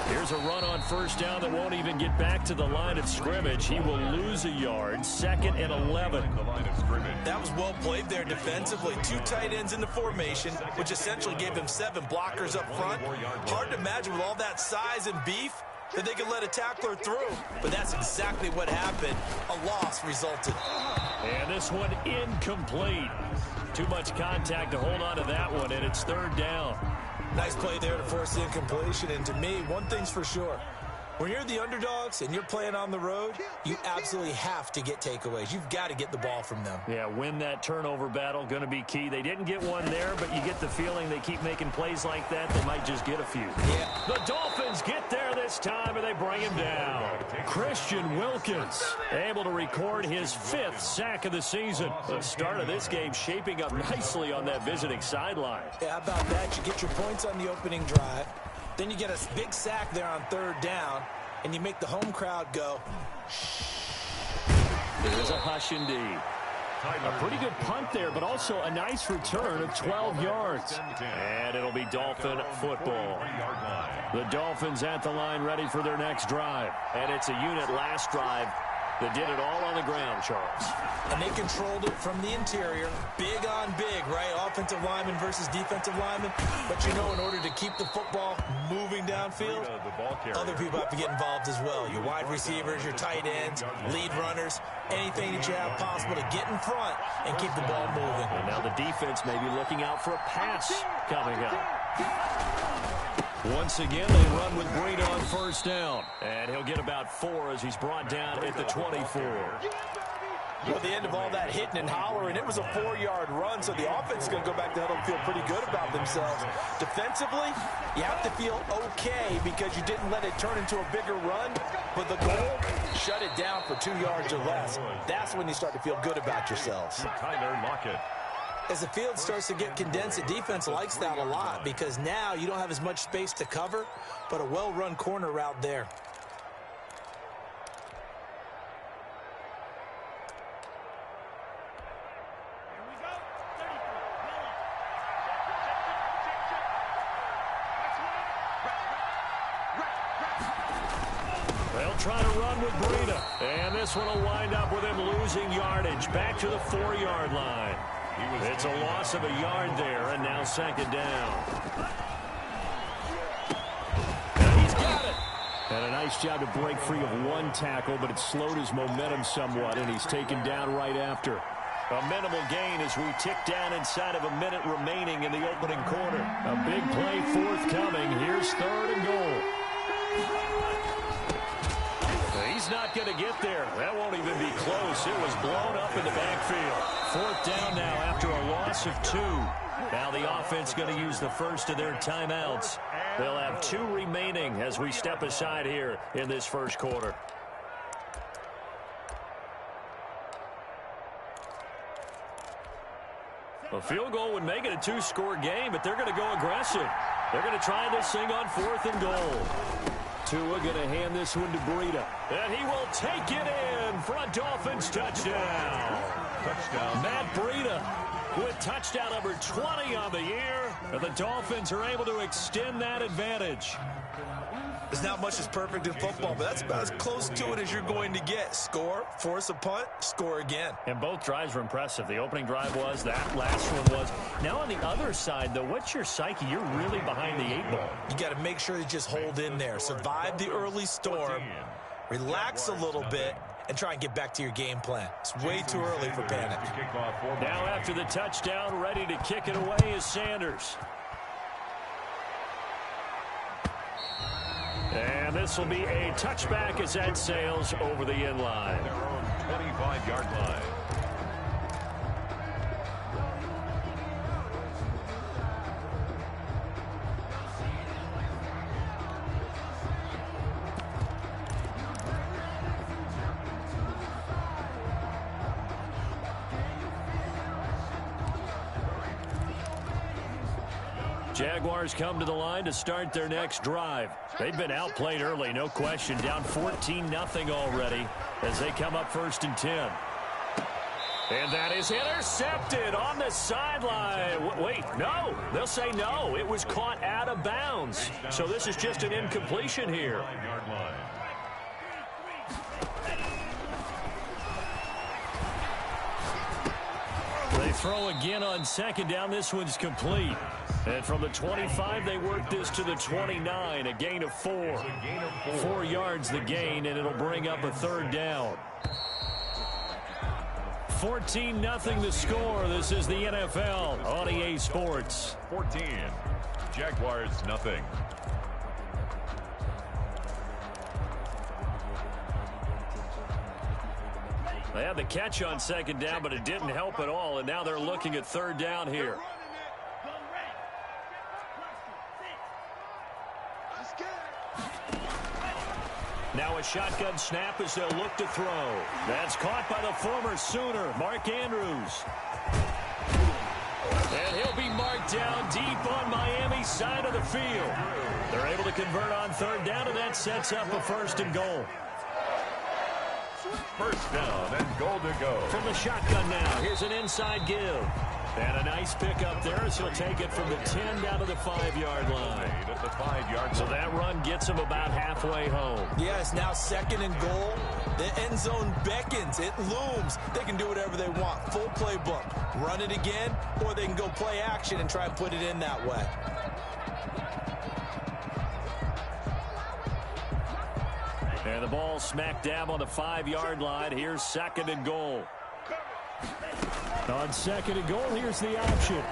Here's a run on first down that won't even get back to the line of scrimmage. He will lose a yard. 2nd and 11. That was well played there defensively. 2 tight ends in the formation, which essentially gave them 7 blockers up front. Hard to imagine with all that size and beef that they could let a tackler through. But that's exactly what happened. A loss resulted. And this one incomplete. Too much contact to hold on to that one, and it's 3rd down. Nice play there to force the incompletion. And to me, one thing's for sure. When you're the underdogs and you're playing on the road, you absolutely have to get takeaways. You've got to get the ball from them. Yeah, win that turnover battle, going to be key. They didn't get one there, but you get the feeling they keep making plays like that, they might just get a few. Yeah. The Dolphins get there this time, and they bring him down. Christian Wilkins able to record his 5th sack of the season. The start of this game shaping up nicely on that visiting sideline. Yeah, how about that? You get your points on the opening drive. Then you get a big sack there on 3rd down, and you make the home crowd go. There's a hush indeed. A pretty good punt there, but also a nice return of 12 yards. And it'll be Dolphin football. The Dolphins at the line ready for their next drive. And it's a unit last drive that did it all on the ground, Charles. And they controlled it from the interior. Big on big, right? Offensive lineman versus defensive lineman. But you know, in order to keep the football moving downfield, other people have to get involved as well. Your wide receivers, your tight ends, lead runners, anything that you have possible to get in front and keep the ball moving. And now the defense may be looking out for a pass coming up. Once again, they run with Breida on first down. And he'll get about 4 as he's brought down at the 24. Well, the end of all that hitting and hollering, it was a 4-yard run, so the offense is going to go back to huddle and feel pretty good about themselves. Defensively, you have to feel okay because you didn't let it turn into a bigger run, but the goal, shut it down for 2 yards or less. That's when you start to feel good about yourselves. Tyler Lockett. As the field starts to get condensed, the defense likes that a lot because now you don't have as much space to cover, but a well-run corner route there. They'll try to run with Breida, and this one will wind up with him losing yardage back to the 4-yard line. It's a loss of a yard there, and now 2nd down. And he's got it. And a nice job to break free of 1 tackle, but it slowed his momentum somewhat, and he's taken down right after. A minimal gain as we tick down inside of a minute remaining in the opening quarter. A big play forthcoming. Here's 3rd and goal. He's not going to get there. That won't even be close. It was blown up in the backfield. 4th down now after a loss of 2. Now the offense going to use the first of their timeouts. They'll have 2 remaining as we step aside here in this first quarter. A field goal would make it a 2-score game, but they're going to go aggressive. They're going to try this thing on 4th and goal. Tua going to hand this one to Breida. And he will take it in for a Dolphins touchdown. Matt Breida with touchdown number 20 on the year. And the Dolphins are able to extend that advantage. There's not much that's perfect in football, but that's about as close to it as you're going to get. Score, force a punt, score again. And both drives were impressive. The opening drive was, that last one was. Now on the other side, though, what's your psyche? You're really behind the 8 ball. You got to make sure you just hold in there. Survive the early storm, relax a little bit, and try and get back to your game plan. It's way too early for panic. Now after the touchdown, ready to kick it away is Sanders. And this will be a touchback as that sails over the end line. Their own 25-yard line. Jaguars come to the line to start their next drive. They've been outplayed early, no question. Down 14-0 already as they come up 1st and 10. And that is intercepted on the sideline. Wait, no. They'll say no. It was caught out of bounds. So this is just an incompletion here. 5-yard line. They throw again on second down. This one's complete. And from the 25, they work this to the 29, a gain of 4. 4 yards the gain, and it'll bring up a third down. 14-0 the score. This is the NFL on EA Sports. 14. Jaguars, nothing. They had the catch on second down, but it didn't help at all, and now they're looking at third down here. Now a shotgun snap as they'll look to throw. That's caught by the former Sooner, Mark Andrews. And he'll be marked down deep on Miami's side of the field. They're able to convert on third down, and that sets up a 1st and goal. First down and goal to go. From the shotgun now, here's an inside give. And a nice pickup there as he'll take it from the 10 down to the 5-yard line. At the 5-yard line. So that run gets him about halfway home. Yes, now 2nd and goal. The end zone beckons. It looms. They can do whatever they want. Full playbook. Run it again, or they can go play action and try and put it in that way. And the ball smack dab on the 5-yard line. Here's 2nd and goal. On 2nd and goal, here's the option.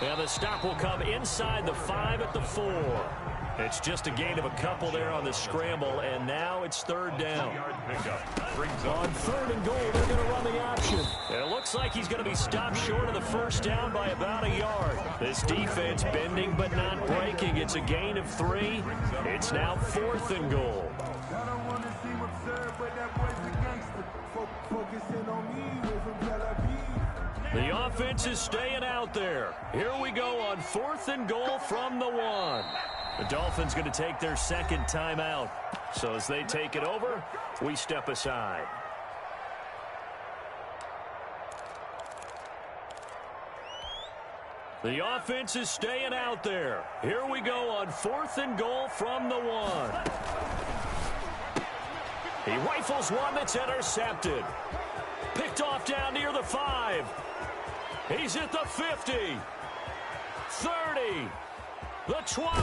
And the stop will come inside the 5 at the 4. It's just a gain of a couple there on the scramble, and now it's third down. On 3rd and goal, they're going to run the option. And it looks like he's going to be stopped short of the first down by about a yard. This defense bending but not breaking. It's a gain of 3. It's now 4th and goal. The offense is staying out there. Here we go on 4th and goal from the 1. The Dolphins going to take their 2nd timeout. So as they take it over, we step aside. The offense is staying out there. Here we go on 4th and goal from the 1. He rifles one that's intercepted. Picked off down near the 5. He's at the 50. 30. The 20.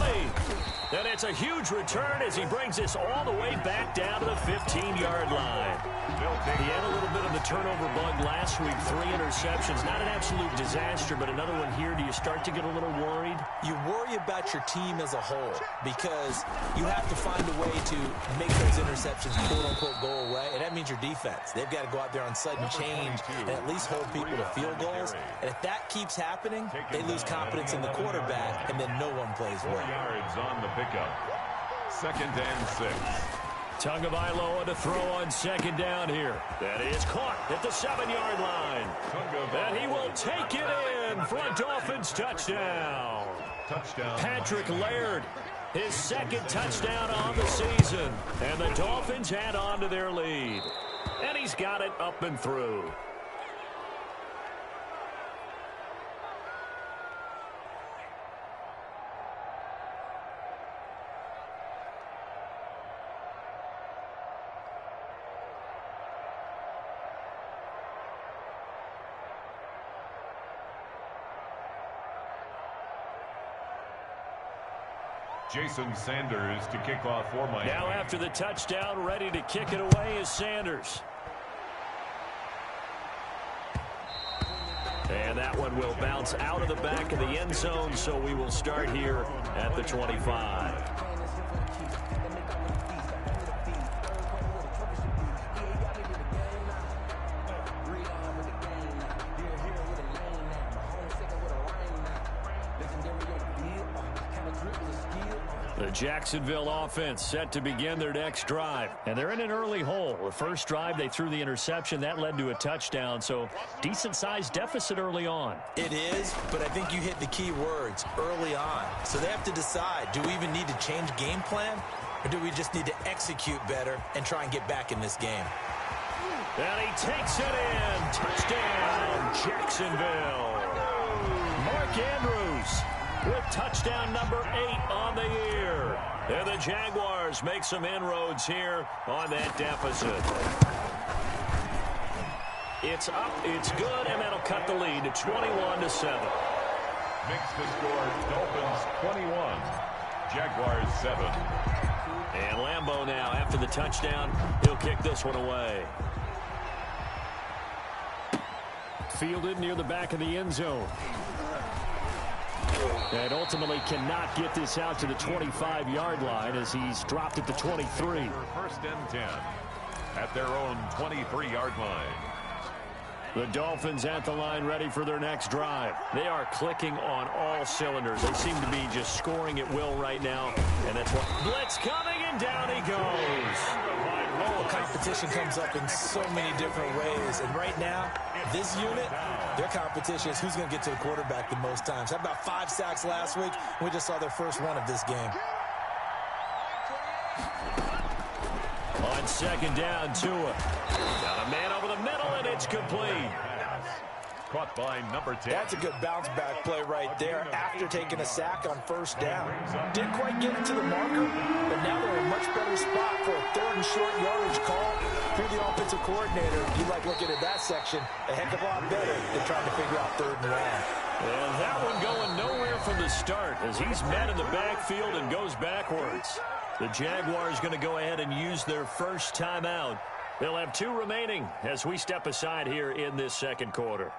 And it's a huge return as he brings this all the way back down to the 15-yard line. He had a little bit of the turnover bug last week. 3 interceptions. Not an absolute disaster, but another one here. Do you start to get a little worried? You worry about your team as a whole because you have to find a way to make those interceptions quote-unquote go away, and that means your defense. They've got to go out there on sudden change and at least hold people to field goals. And if that keeps happening, they lose confidence in the quarterback, and then no one plays well. 4 yards on the pickup. 2nd and 6. Tagovailoa to throw on 2nd down here. That is caught at the 7-yard line. And he will take it in for a Dolphins touchdown. Patrick Laird, his 2nd touchdown on the season. And the Dolphins add on to their lead. And he's got it up and through. Jason Sanders to kick off for Miami. Now after the touchdown, ready to kick it away is Sanders. And that one will bounce out of the back of the end zone, so we will start here at the 25. The Jacksonville offense set to begin their next drive. And they're in an early hole. The first drive, they threw the interception. That led to a touchdown. So decent-sized deficit early on. It is, but I think you hit the key words, early on. So they have to decide, do we even need to change game plan? Or do we just need to execute better and try and get back in this game? And he takes it in. Touchdown, Jacksonville. Mark Andrews with touchdown number 8 on the year. And the Jaguars make some inroads here on that deficit. It's up, it's good, and that'll cut the lead to 21-7. Makes the score Dolphins 21, Jaguars 7. And Lambeau now, after the touchdown, he'll kick this one away. Fielded near the back of the end zone. And ultimately cannot get this out to the 25-yard line as he's dropped at the 23. First and 10 at their own 23-yard line. The Dolphins at the line, ready for their next drive. They are clicking on all cylinders. They seem to be just scoring at will right now. And that's what blitz coming, and down he goes. Well, competition comes up in so many different ways. And right now, this unit, their competition is who's going to get to the quarterback the most times. Had about 5 sacks last week. We just saw their first one of this game. On second down, Tua. Got a man over the middle, and it's complete. Caught by number 10. That's a good bounce-back play right there after taking a sack on first down. Didn't quite get it to the marker, but now they're in a much better spot for a 3rd and short yardage call through the offensive coordinator. You like looking at that section a heck of a lot better than trying to figure out 3rd and long. And that one going nowhere from the start as he's met in the backfield and goes backwards. The Jaguars going to go ahead and use their first timeout. They'll have 2 remaining as we step aside here in this second quarter.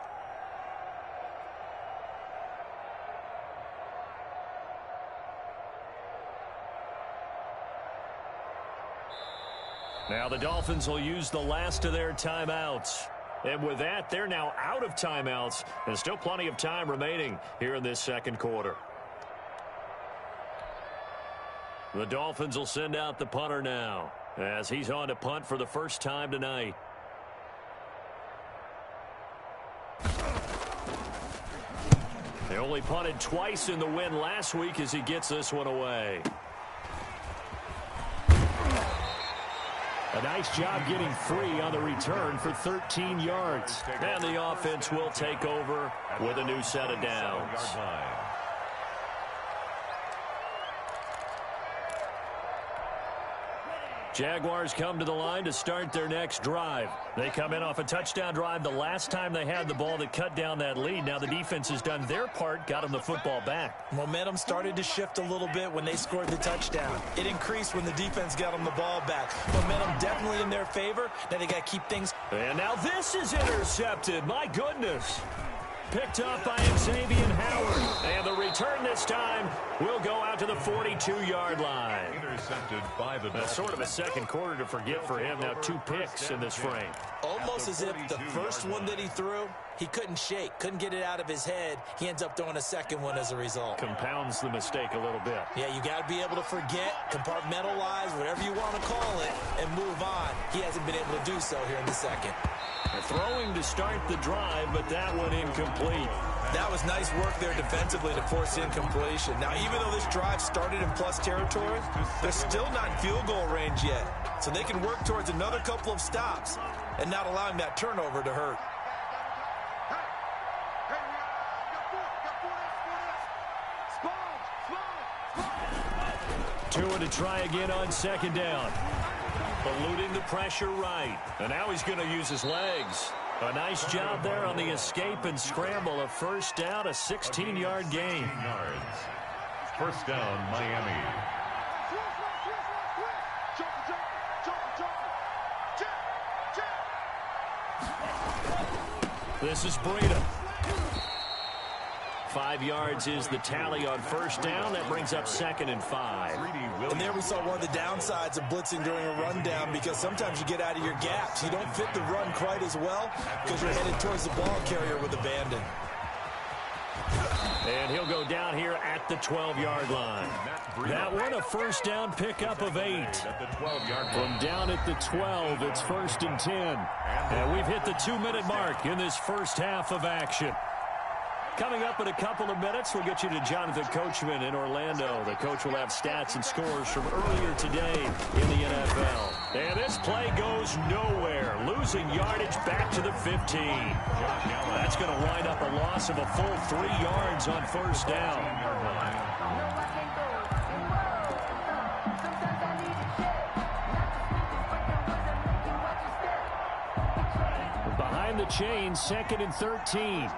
Now the Dolphins will use the last of their timeouts. And with that, they're now out of timeouts. And still plenty of time remaining here in this second quarter. The Dolphins will send out the punter now as he's on to punt for the first time tonight. They only punted twice in the win last week as he gets this one away. A nice job getting free on the return for 13 yards. And the offense will take over with a new set of downs. Jaguars come to the line to start their next drive. They come in off a touchdown drive the last time they had the ball that cut down that lead. Now the defense has done their part, got them the football back. Momentum started to shift a little bit when they scored the touchdown. It increased when the defense got them the ball back. Momentum definitely in their favor. Now they got to keep things. And now this is intercepted. My goodness. Picked up by Xavier Howard. And the return this time will go out to the 42-yard line. Intercepted by the Dolphins. Sort of a second quarter to forget for him. Now 2 picks in this frame. Almost as if the first one that he threw, he couldn't shake, couldn't get it out of his head. He ends up throwing a second one as a result. Compounds the mistake a little bit. Yeah, you got to be able to forget, compartmentalize, whatever you want to call it, and move on. He hasn't been able to do so here in the second. Throwing to start the drive, but that one incomplete. That was nice work there defensively to force incompletion. Now, even though this drive started in plus territory, they're still not in field goal range yet. So they can work towards another couple of stops and not allowing that turnover to hurt. Tua to try again on second down. Eluding the pressure right. And now he's going to use his legs. A nice job there on the escape and scramble. A first down, a 16-yard gain. First down, Miami. This is Breida. 5 yards is the tally on first down. That brings up 2nd and 5. And there we saw one of the downsides of blitzing during a rundown, because sometimes you get out of your gaps. You don't fit the run quite as well because you're headed towards the ball carrier with abandon. And he'll go down here at the 12-yard line. That one a first down pickup of 8. From down at the 12, it's 1st and 10. And we've hit the 2-minute mark in this first half of action. Coming up in a couple of minutes, we'll get you to Jonathan Coachman in Orlando. The coach will have stats and scores from earlier today in the NFL. And this play goes nowhere. Losing yardage back to the 15. That's going to wind up a loss of a full 3 yards on first down. Behind the chain, 2nd and 13.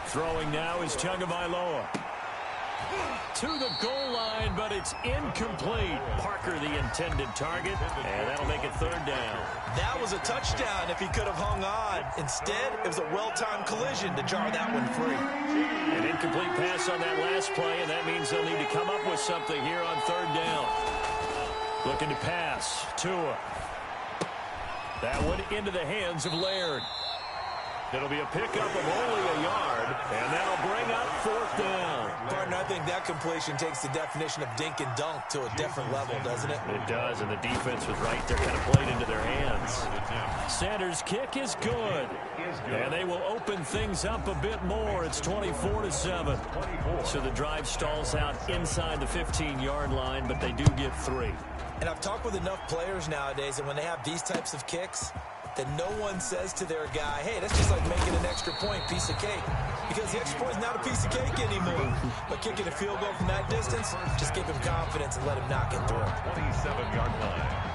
Throwing now is Tagovailoa. To the goal line, but it's incomplete. Parker, the intended target, and that'll make it 3rd down. That was a touchdown if he could have hung on. Instead, it was a well-timed collision to jar that one free. An incomplete pass on that last play, and that means they'll need to come up with something here on 3rd down. Looking to pass. Tua. That one into the hands of Laird. It'll be a pickup of only a yard, and that'll bring up 4th down. Partner, I think that completion takes the definition of dink and dunk to a different level, doesn't it? It does, and the defense was right there, kind of played into their hands. Sanders' kick is good, and they will open things up a bit more. It's 24-7. So the drive stalls out inside the 15-yard line, but they do get 3. And I've talked with enough players nowadays, and when they have these types of kicks, that no one says to their guy, hey, that's just like making an extra point, piece of cake. Because the extra point is not a piece of cake anymore. But kicking a field goal from that distance, just give him confidence and let him knock it through. 27-yard line.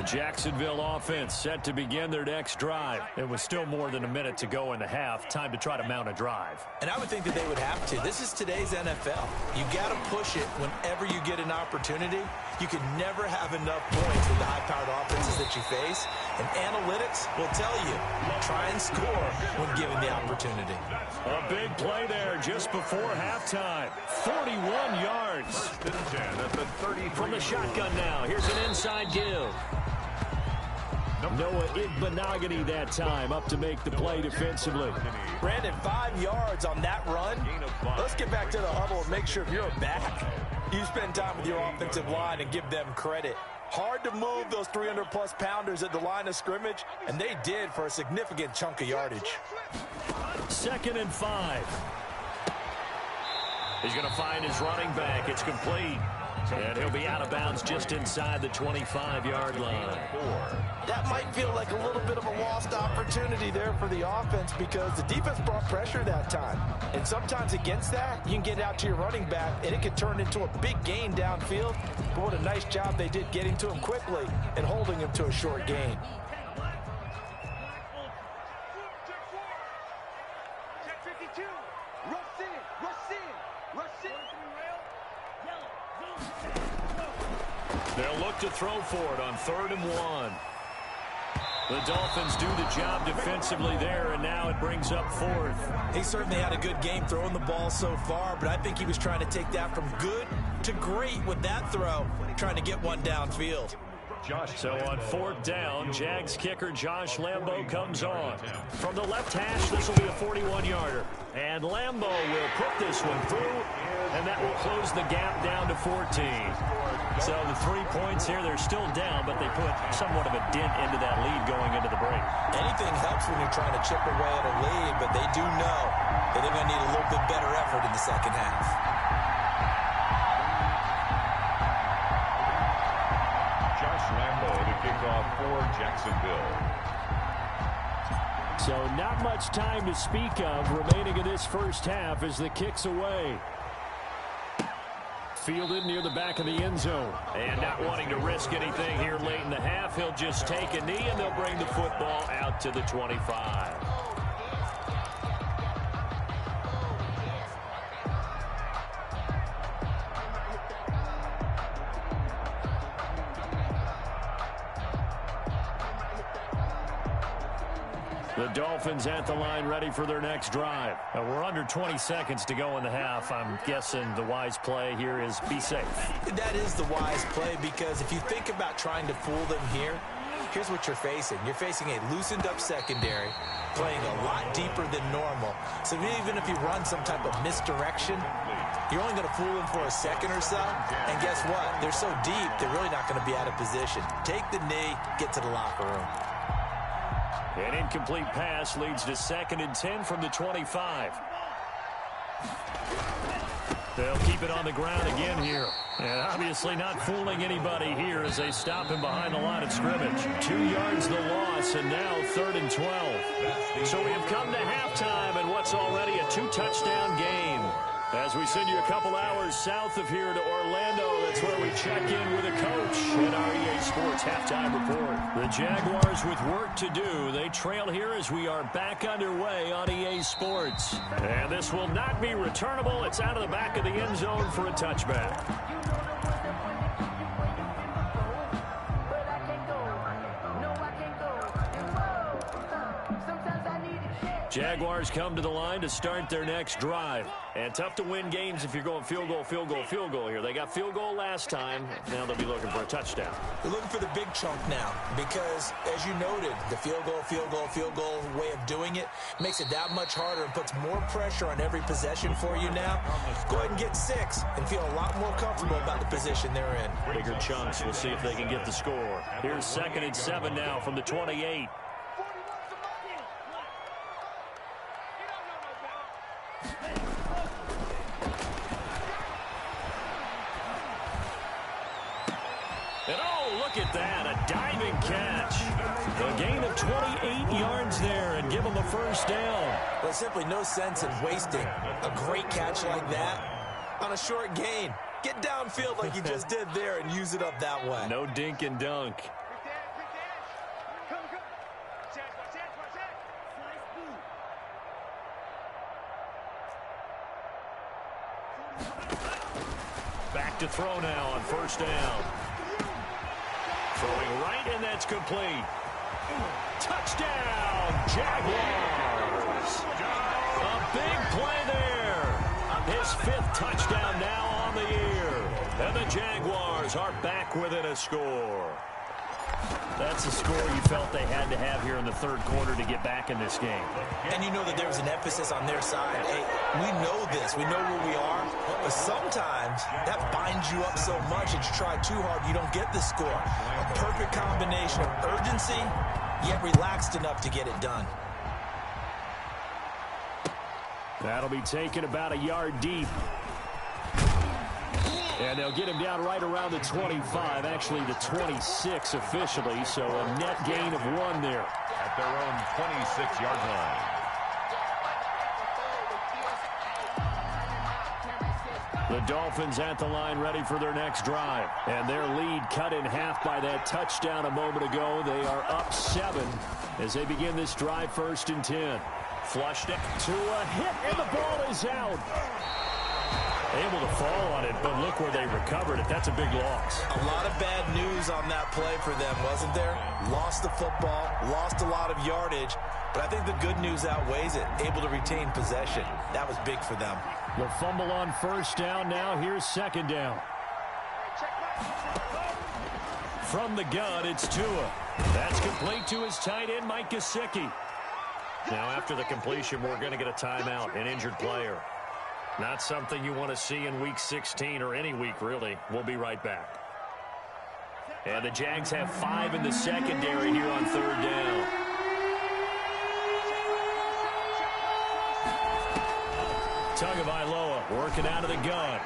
Jacksonville offense set to begin their next drive. It was still more than a minute to go in the half. Time to try to mount a drive. And I would think that they would have to. This is today's NFL. You got to push it whenever you get an opportunity. You can never have enough points with the high-powered offenses that you face. And analytics will tell you, try and score when given the opportunity. A big play there just before halftime. 41 yards. From the shotgun now. Here's an inside give. Noah Igbenogany that time up to make the play defensively. Brandon, 5 yards on that run. Let's get back to the huddle and make sure if you're back, you spend time with your offensive line and give them credit. Hard to move those 300-plus pounders at the line of scrimmage, and they did for a significant chunk of yardage. 2nd and 5. He's going to find his running back. It's complete. And he'll be out of bounds just inside the 25-yard line. That might feel like a little bit of a lost opportunity there for the offense because the defense brought pressure that time. And sometimes against that, you can get out to your running back, and it can turn into a big gain downfield. But what a nice job they did getting to him quickly and holding him to a short gain. They'll look to throw for it on 3rd and 1. The Dolphins do the job defensively there, and now it brings up 4th. He certainly had a good game throwing the ball so far, but I think he was trying to take that from good to great with that throw, trying to get one downfield. So on 4th down, Jags kicker Josh Lambo comes on. From the left hash, this will be a 41-yarder. And Lambo will put this one through, and that will close the gap down to 14. So the 3 points here, they're still down, but they put somewhat of a dent into that lead going into the break. Anything helps when you're trying to chip away at a lead, but they do know that they're going to need a little bit better effort in the second half. Josh Lambo to kick off for Jacksonville. So not much time to speak of remaining in this first half as the kick's away. Fielded near the back of the end zone. And not wanting to risk anything here late in the half, he'll just take a knee and they'll bring the football out to the 25. The Dolphins at the line ready for their next drive. We're under 20 seconds to go in the half. I'm guessing the wise play here is be safe. That is the wise play because if you think about trying to fool them here, Here's what you're facing. You're facing a loosened-up secondary, playing a lot deeper than normal. So even if you run some type of misdirection, you're only going to fool them for a second or so. And guess what? They're so deep, they're really not going to be out of position. Take the knee, get to the locker room. An incomplete pass leads to 2nd and 10 from the 25. They'll keep it on the ground again here. And obviously not fooling anybody here as they stop him behind the line of scrimmage. 2 yards the loss, and now 3rd and 12. So we have come to halftime in what's already a 2-touchdown game. As we send you a couple hours south of here to Orlando, that's where we check in with a coach in our EA Sports Halftime Report. The Jaguars with work to do. They trail here as we are back underway on EA Sports. And this will not be returnable. It's out of the back of the end zone for a touchback. Jaguars come to the line to start their next drive. And tough to win games if you're going field goal, field goal, field goal here. They got field goal last time. Now they'll be looking for a touchdown. They're looking for the big chunk now because, as you noted, the field goal, field goal, field goal way of doing it makes it that much harder and puts more pressure on every possession for you now. Go ahead and get 6 and feel a lot more comfortable about the position they're in. Bigger chunks. We'll see if they can get the score. Here's 2nd and 7 now from the 28. And oh, look at that, a diving catch. A gain of 28 yards there and give them a first down. There's simply no sense in wasting a great catch like that on a short gain. Get downfield like you just did there and use it up that way. No dink and dunk. Back to throw now on first down. Throwing right, and that's complete. Touchdown, Jaguars. A big play there. His 5th touchdown now on the year. And the Jaguars are back within a score. That's a score you felt they had to have here in the 3rd quarter to get back in this game. And you know that there was an emphasis on their side. Hey, we know this. We know where we are. But sometimes that binds you up so much that you try too hard, you don't get the score. A perfect combination of urgency, yet relaxed enough to get it done. That'll be taken about a yard deep. And they'll get him down right around the 25, actually the 26 officially, so a net gain of 1 there. At their own 26-yard line. The Dolphins at the line ready for their next drive. And their lead cut in half by that touchdown a moment ago. They are up 7 as they begin this drive 1st and 10. Flushed it to a hit, and the ball is out. Able to fall on it, but look where they recovered it. That's a big loss. A lot of bad news on that play for them, wasn't there? Lost the football, lost a lot of yardage, but I think the good news outweighs it. Able to retain possession. That was big for them. The fumble on first down. Now here's 2nd down. From the gun, it's Tua. That's complete to his tight end, Mike Gesicki. Now after the completion, we're going to get a timeout, an injured player. Not something you want to see in Week 16 or any week, really. We'll be right back. And the Jags have 5 in the secondary here on 3rd down. Tagovailoa working out of the gun.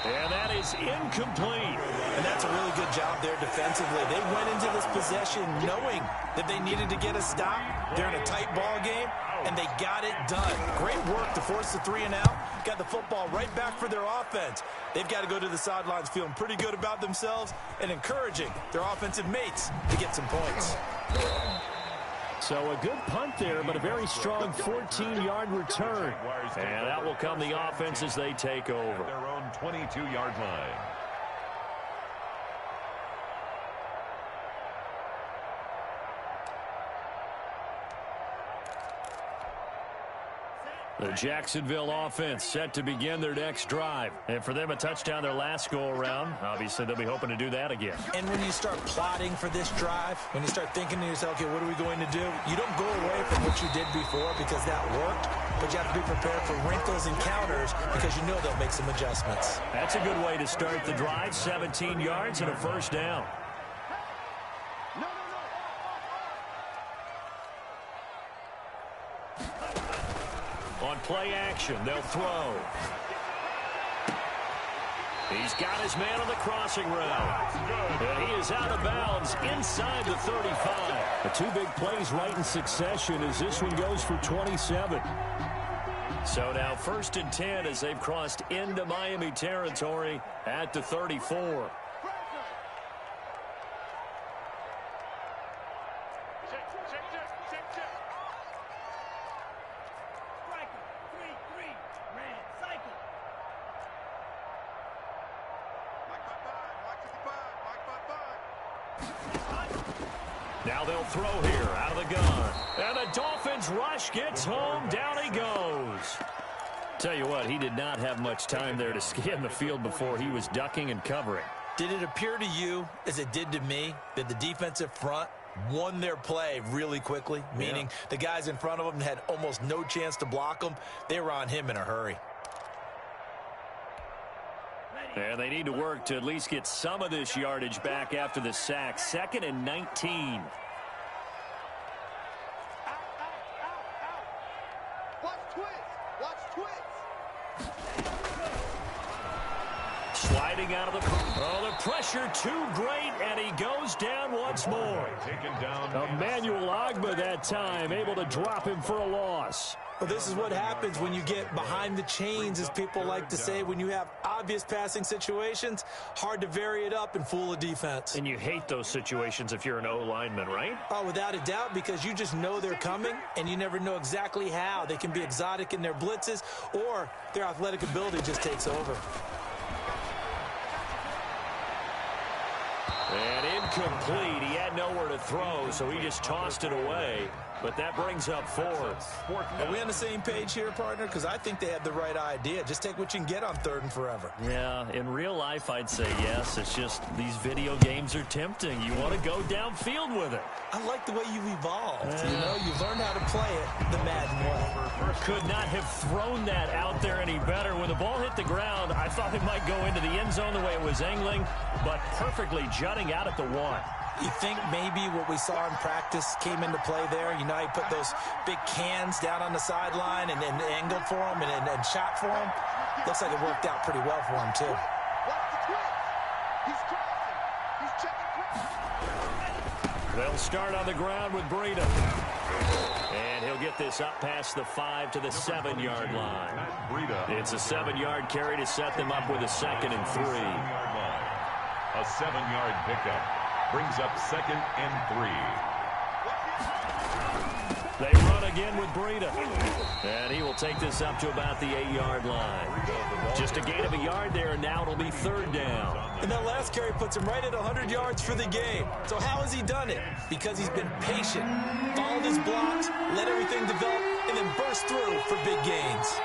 And that is incomplete. And that's a really good job there defensively. They went into this possession knowing that they needed to get a stop. They're in a tight ball game, and they got it done. Great work to force the 3 and out. Got the football right back for their offense. They've got to go to the sidelines feeling pretty good about themselves and encouraging their offensive mates to get some points. So a good punt there, but a very strong 14-yard return. And that will come the offense as they take over. Their own 22-yard line. The Jacksonville offense set to begin their next drive. And for them, a touchdown their last go-around. Obviously, they'll be hoping to do that again. And when you start plotting for this drive, when you start thinking to yourself, okay, what are we going to do? You don't go away from what you did before because that worked, but you have to be prepared for wrinkles and counters because you know they'll make some adjustments. That's a good way to start the drive. 17 yards and a first down. On play action, they'll throw. He's got his man on the crossing route. And he is out of bounds inside the 35. The two big plays right in succession as this one goes for 27. So now 1st and 10 as they've crossed into Miami territory at the 34. Now they'll throw here out of the gun. And the Dolphins rush gets home. Down he goes. Tell you what, he did not have much time there to scan the field before he was ducking and covering. Did it appear to you, as it did to me, that the defensive front won their play really quickly? Meaning the guys in front of them had almost no chance to block them. They were on him in a hurry. And they need to work to at least get some of this yardage back after the sack. 2nd and 19. Sliding out of the... Oh, the pressure too great, and he goes down once more. Emmanuel Ogbah that time, able to drop him for a loss. Well, this is what happens when you get behind the chains, as people like to say. When you have obvious passing situations, hard to vary it up and fool a defense. And you hate those situations if you're an O-lineman, right? Oh, without a doubt, because you just know they're coming, and you never know exactly how. They can be exotic in their blitzes, or their athletic ability just takes over. And incomplete. He had nowhere to throw, so he just tossed it away. But that brings up 4th. Are we on the same page here, partner? Because I think they had the right idea. Just take what you can get on 3rd and forever. Yeah, in real life, I'd say yes. It's just these video games are tempting. You want to go downfield with it. I like the way you've evolved. You know, you've learned how to play it the Madden way. Could not have thrown that out there any better. When the ball hit the ground, I thought it might go into the end zone the way it was angling, but perfectly jutting out at the 1. You think maybe what we saw in practice came into play there? You know, he put those big cans down on the sideline and angled for him and shot for him. Looks like it worked out pretty well for him, too. They'll start on the ground with Breida. And he'll get this up past the 5 to the 7-yard line. It's a 7-yard carry to set them up with a 2nd and 3. A 7-yard pickup. Brings up 2nd and 3. They run again with Breida. And he will take this up to about the 8-yard line. Just a gain of a yard there, and now it'll be 3rd down. And that last carry puts him right at 100 yards for the game. So how has he done it? Because he's been patient, followed his blocks, let everything develop, and then burst through for big gains.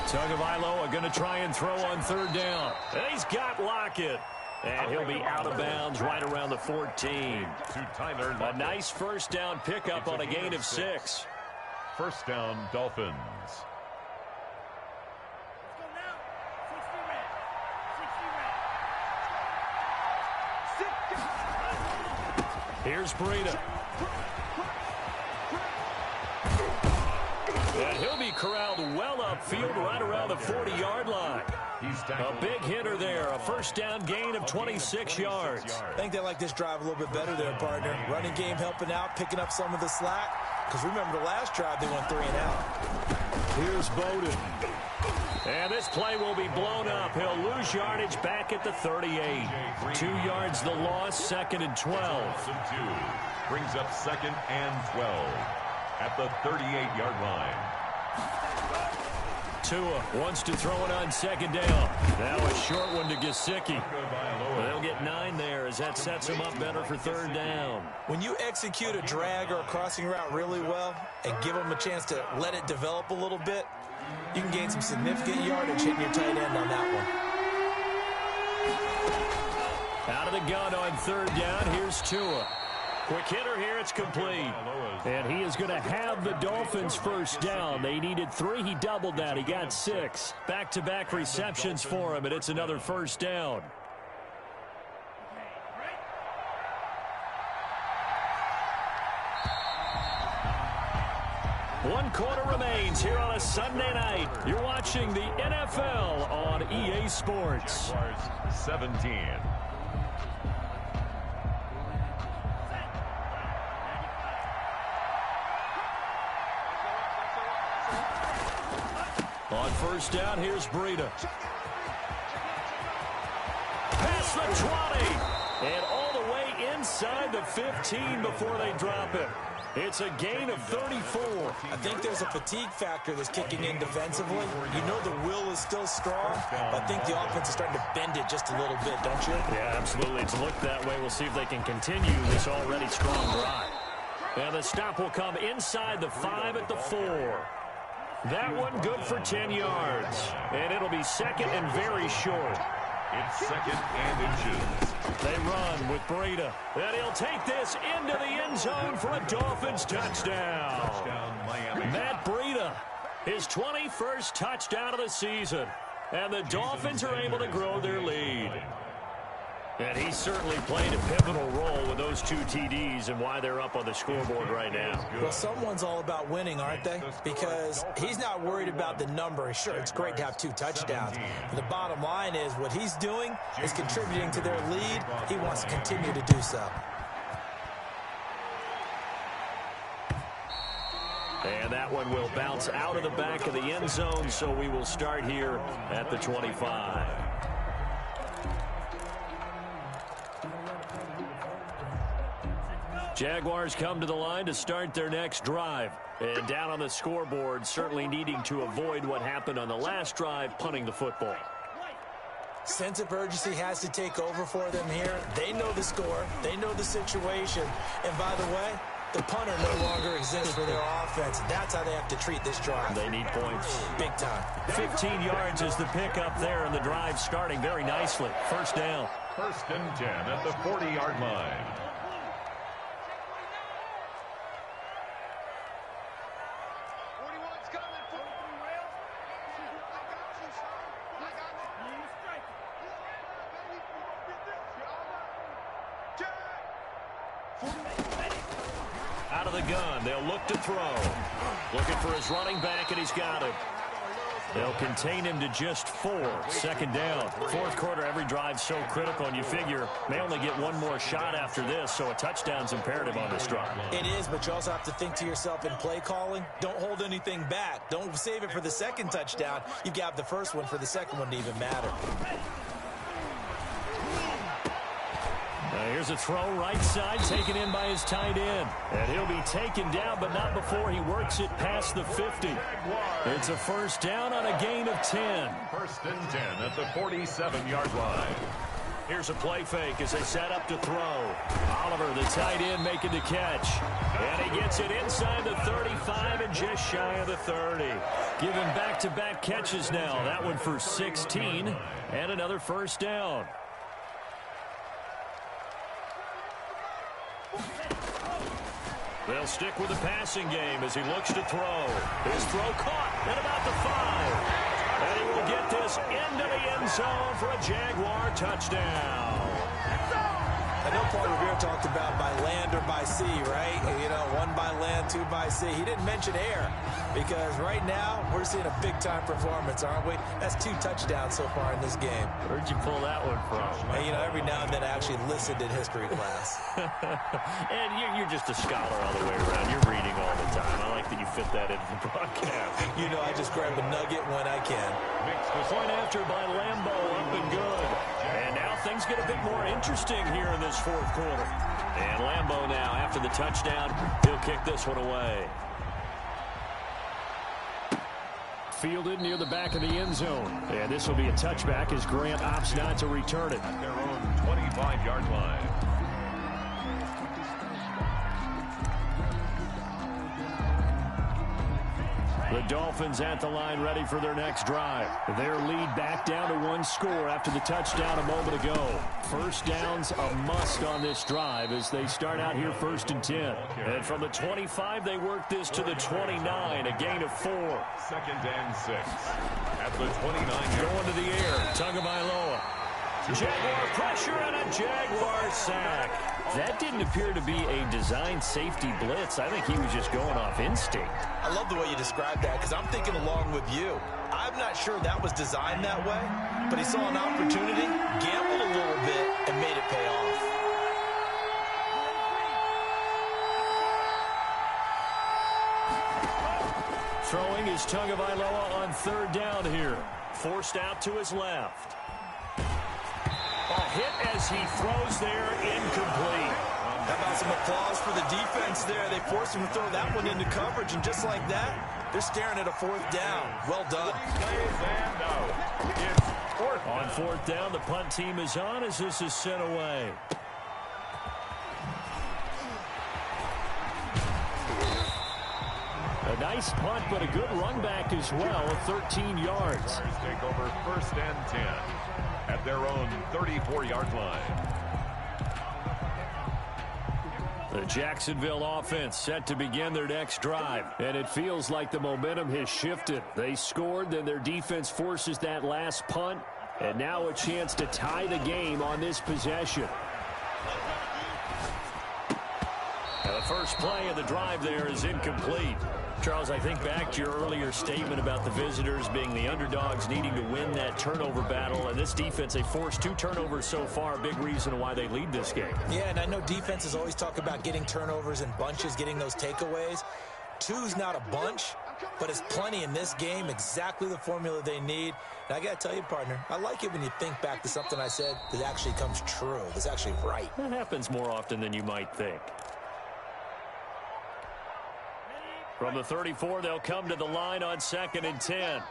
Tagovailoa going to try and throw on 3rd down. And he's got Lockett. And he'll be out of bounds right around the 14. A nice first down pickup on a gain of 6. First down, Dolphins. Here's Breida. And he'll be corralled well upfield right around the 40-yard line. A big hitter there. A first down gain of 26 yards. I think they like this drive a little bit better there, partner. Running game helping out, picking up some of the slack. Because remember the last drive, they went 3 and out. Here's Bowden. And this play will be blown up. He'll lose yardage back at the 38. 2 yards the loss, 2nd and 12. Brings up 2nd and 12 at the 38-yard line. Tua wants to throw it on second down. Now a short one to Gesicki. They'll get 9 there as that sets him up better for third down. When you execute a drag or a crossing route really well and give them a chance to let it develop a little bit, you can gain some significant yardage hitting your tight end on that one. Out of the gun on third down, here's Tua. Quick hitter here, it's complete. And he is going to have the Dolphins first down. They needed 3, he doubled that, he got 6. Back-to-back receptions for him, and it's another first down. One quarter remains here on a Sunday night. You're watching the NFL on EA Sports. 17. On first down, here's Breida. Past the 20. And all the way inside the 15 before they drop it. It's a gain of 34. I think there's a fatigue factor that's kicking in defensively. You know the will is still strong, but I think the offense is starting to bend it just a little bit, don't you? Yeah, absolutely. It's looked that way. We'll see if they can continue this already strong drive. And the stop will come inside the 5 at the 4. That one good for 10 yards. And it'll be second and very short. It's second and inches. They run with Breida. And he'll take this into the end zone for a Dolphins touchdown. Touchdown, Miami. Matt Breida, his 21st touchdown of the season. And the Dolphins are able to grow their lead. And he certainly played a pivotal role with those 2 TDs and why they're up on the scoreboard right now. Well, someone's all about winning, aren't they? Because he's not worried about the number. Sure, it's great to have 2 touchdowns. But the bottom line is what he's doing is contributing to their lead. He wants to continue to do so. And that one will bounce out of the back of the end zone, so we will start here at the 25. Jaguars come to the line to start their next drive. And down on the scoreboard, certainly needing to avoid what happened on the last drive, punting the football. Sense of urgency has to take over for them here. They know the score. They know the situation. And by the way, the punter no longer exists for their offense. That's how they have to treat this drive. They need points. Big time. 15 yards is the pickup there, and the drive starting very nicely. First down. First and 10 at the 40-yard line. Out of the gun, they'll look to throw. Looking for his running back, and he's got him. They'll contain him to just 4. Second down. Fourth quarter, every drive so critical, and you figure they only get one more shot after this, so a touchdown's imperative on this drive. It is, but you also have to think to yourself in play calling, don't hold anything back. Don't save it for the second touchdown. You've got the first one for the second one to even matter. Here's a throw right side, taken in by his tight end. And he'll be taken down, but not before he works it past the 50. It's a first down on a gain of 10. First and 10 at the 47-yard line. Here's a play fake as they set up to throw. Oliver, the tight end, making the catch. And he gets it inside the 35 and just shy of the 30. Give him back-to-back catches now. That one for 16 and another first down. They'll stick with the passing game as he looks to throw. His throw caught at about the 5. And he will get this into the end zone for a Jaguar touchdown. I know Paul Revere talked about by land or by sea, right? You know, 1 by land, 2 by sea. He didn't mention air because right now we're seeing a big-time performance, aren't we? That's 2 touchdowns so far in this game. Where'd you pull that one from? And, you know, every now and then I actually listened in history class. And you're just a scholar all the way around. You're reading all the time. I like that you fit that into the broadcast. You know, I just grab a nugget when I can. Point after by Lambeau, up and good. And now things get a bit more interesting here in this fourth quarter. And Lambeau now, after the touchdown, he'll kick this one away. Fielded near the back of the end zone. And this will be a touchback as Grant opts not to return it. At their own 25-yard line. The Dolphins at the line ready for their next drive. Their lead back down to 1 score after the touchdown a moment ago. First down's a must on this drive as they start out here 1st and 10. And from the 25, they work this to the 29, a gain of 4. 2nd and 6. At the 29. Going to the air, Tagovailoa. Jaguar pressure and a Jaguar sack. That didn't appear to be a designed safety blitz. I think he was just going off instinct. I love the way you described that because I'm thinking along with you. I'm not sure that was designed that way, but he saw an opportunity, gambled a little bit, and made it pay off. Throwing is Tagovailoa on 3rd down here. Forced out to his left. A hit as he throws there, incomplete. How about some applause for the defense there? They forced him to throw that one into coverage, and just like that, they're staring at a 4th down. Well done. On 4th down, the punt team is on as this is sent away. A nice punt, but a good run back as well, 13 yards. Take over 1st and 10 at their own 34-yard line. The Jacksonville offense set to begin their next drive, and it feels like the momentum has shifted. They scored, then their defense forces that last punt, and now a chance to tie the game on this possession. Now the first play of the drive there is incomplete. Charles, I think back to your earlier statement about the visitors being the underdogs needing to win that turnover battle, and this defense, they forced 2 turnovers so far, a big reason why they lead this game. Yeah, and I know defenses always talk about getting turnovers in bunches, getting those takeaways. 2's not a bunch, but it's plenty in this game, exactly the formula they need. And I got to tell you, partner, I like it when you think back to something I said that actually comes true, that's actually right. That happens more often than you might think. From the 34, they'll come to the line on 2nd and 10.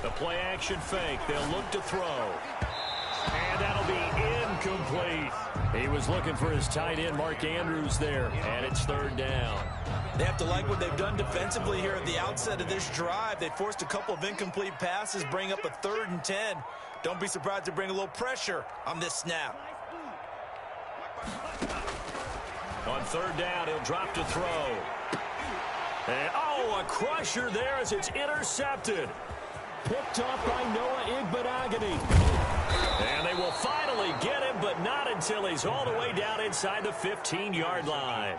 The play action fake. They'll look to throw. And that'll be incomplete. He was looking for his tight end, Mark Andrews, there. And it's 3rd down. They have to like what they've done defensively here at the outset of this drive. They forced a couple of incomplete passes, bring up a 3rd and 10. Don't be surprised to bring a little pressure on this snap. On 3rd down, he'll drop to throw. And, a crusher there as it's intercepted. Picked up by Noah Igbenogany. And they will finally get him, but not until he's all the way down inside the 15-yard line.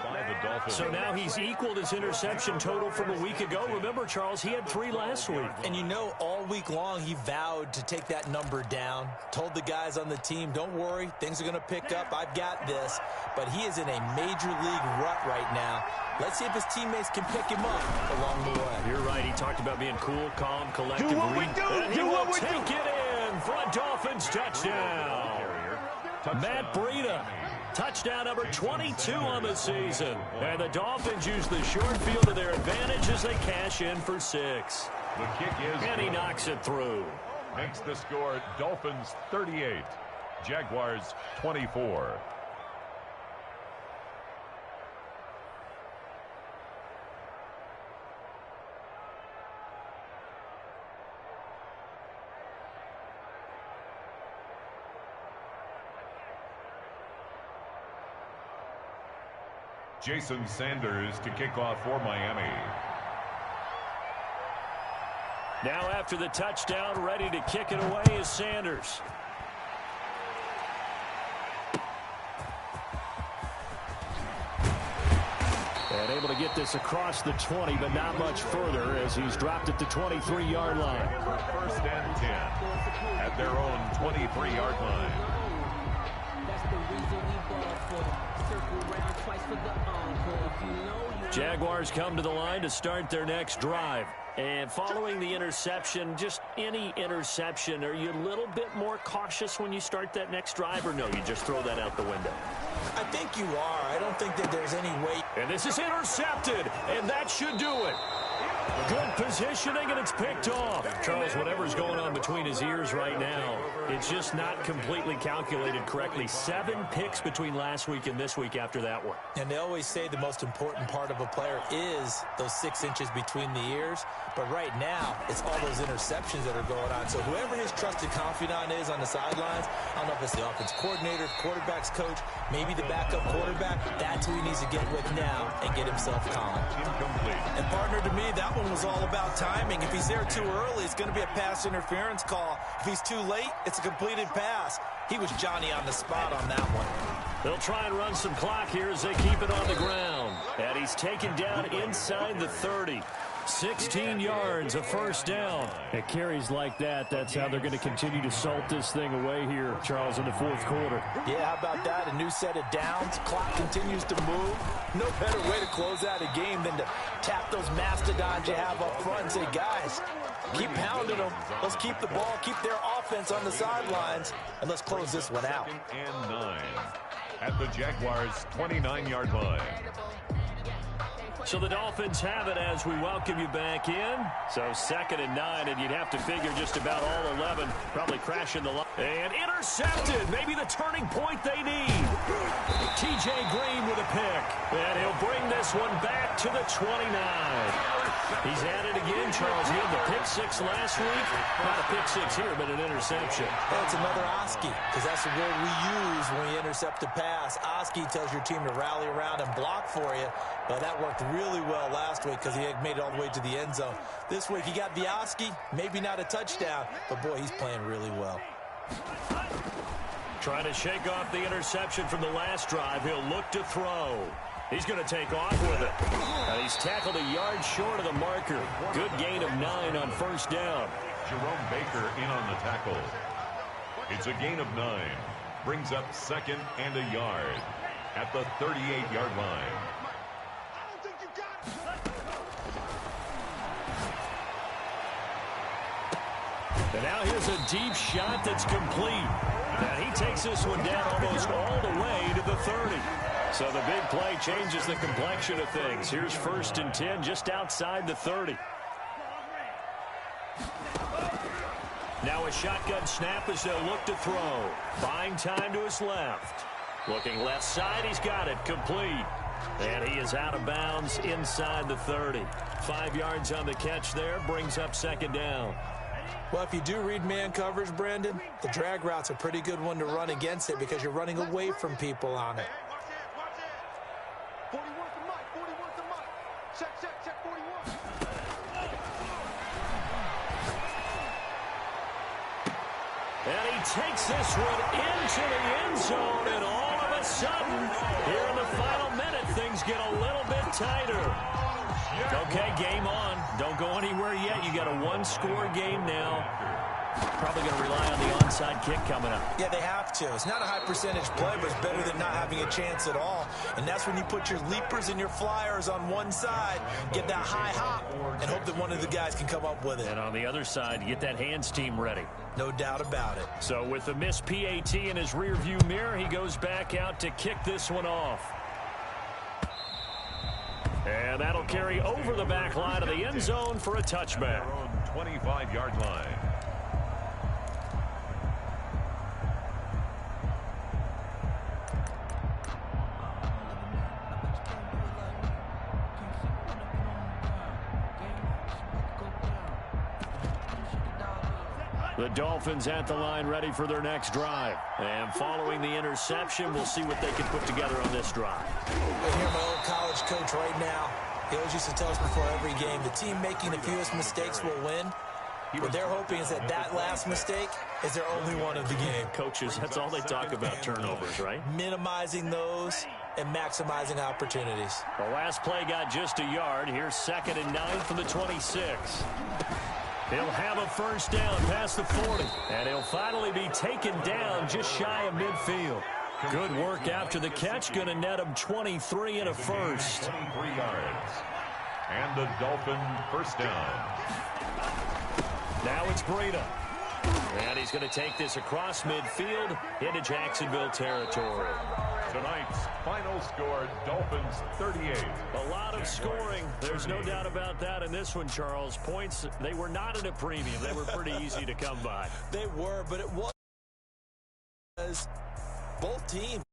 So now he's equaled his interception total from a week ago. Remember, Charles, he had 3 last week. And you know, all week long, he vowed to take that number down. Told the guys on the team, don't worry, things are going to pick up. I've got this. But he is in a major league rut right now. Let's see if his teammates can pick him up along the way. You're right. He talked about being cool, calm, collective. Do what we do. And he will take it in for a Dolphins touchdown. Matt Breida, touchdown number 22 on the season. And the Dolphins use the short field to their advantage as they cash in for 6. The kick is and he knocks it through. Makes the score Dolphins 38, Jaguars 24. Jason Sanders to kick off for Miami. Now after the touchdown, ready to kick it away is Sanders. And able to get this across the 20, but not much further as he's dropped at the 23-yard line. 1st and 10 at their own 23-yard line. Jaguars come to the line to start their next drive. And following the interception, just any interception, are you a little bit more cautious when you start that next drive, or no, you just throw that out the window? I think you are. I don't think that there's any way. And this is intercepted, and that should do it. Good positioning, and it's picked off. Charles, whatever's going on between his ears right now, it's just not completely calculated correctly. 7 picks between last week and this week after that one. And they always say the most important part of a player is those 6 inches between the ears. But right now, it's all those interceptions that are going on. So whoever his trusted confidant is on the sidelines, I don't know if it's the offense coordinator, quarterback's coach, maybe the backup quarterback, that's who he needs to get with now and get himself calm. And partner, to me, that one was all about timing. If he's there too early, it's going to be a pass interference call. If he's too late, it's a completed pass. He was Johnny on the spot on that one. They'll try and run some clock here as they keep it on the ground. And he's taken down inside the 30. 16 yards, a first down. At carries like that, that's how they're going to continue to salt this thing away here, Charles, in the fourth quarter. Yeah, how about that? A new set of downs. Clock continues to move. No better way to close out a game than to tap those mastodons you have up front and say, guys, keep pounding them. Let's keep the ball, keep their offense on the sidelines, and let's close this one out. 2nd and 9 at the Jaguars' 29-yard line. So the Dolphins have it as we welcome you back in. So 2nd and 9, and you'd have to figure just about all 11 probably crashing the line. And intercepted, maybe the turning point they need. T.J. Green with a pick. And he'll bring this one back to the 29. He's at it again, Charles. He had the pick 6 last week. Not a pick 6 here, but an interception. That's another Oski, because that's the word we use when you intercept a pass. Oski tells your team to rally around and block for you. But that worked really well last week because he had made it all the way to the end zone. This week he got the Oski, maybe not a touchdown, but boy, he's playing really well. Trying to shake off the interception from the last drive. He'll look to throw. He's going to take off with it. And he's tackled a yard short of the marker. Good gain of 9 on first down. Jerome Baker in on the tackle. It's a gain of 9. Brings up 2nd and a yard at the 38-yard line. And now here's a deep shot that's complete. And he takes this one down almost all the way to the 30. So the big play changes the complexion of things. Here's 1st and 10 just outside the 30. Now a shotgun snap as they'll look to throw. Buying time to his left. Looking left side, he's got it complete. And he is out of bounds inside the 30. 5 yards on the catch there, brings up 2nd down. Well, if you do read man coverage, Brandon, the drag route's a pretty good one to run against it because you're running away from people on it. And he takes this one into the end zone, and all of a sudden, here in the final minute, things get a little bit tighter. Okay, game on. Don't go anywhere yet. You got a 1-score game now. Probably going to rely on the onside kick coming up. Yeah, they have to. It's not a high percentage play, but it's better than not having a chance at all. And that's when you put your leapers and your flyers on one side, get that high hop, and hope that one of the guys can come up with it. And on the other side, get that hands team ready. No doubt about it. So with the missed PAT in his rearview mirror, he goes back out to kick this one off. And that'll carry over the back line of the end zone for a touchback. 25-yard line. The Dolphins at the line ready for their next drive. And following the interception, we'll see what they can put together on this drive. I hear my old college coach right now. He always used to tell us before every game, the team making the fewest mistakes will win. What they're hoping is that that last mistake is their only one of the game. Coaches, that's all they talk about, turnovers, right? Minimizing those and maximizing opportunities. The last play got just a yard. Here's 2nd and 9 from the 26. He'll have a first down past the 40. And he'll finally be taken down just shy of midfield. Good work after the catch. Going to net him 23 and a first. 23 yards. And the Dolphin first down. Now it's Breida. And he's going to take this across midfield into Jacksonville territory. Tonight's final score, Dolphins 38. A lot of scoring. There's no doubt about that in this one, Charles. Points, they were not at a premium. They were pretty easy to come by. They were, but it was both teams.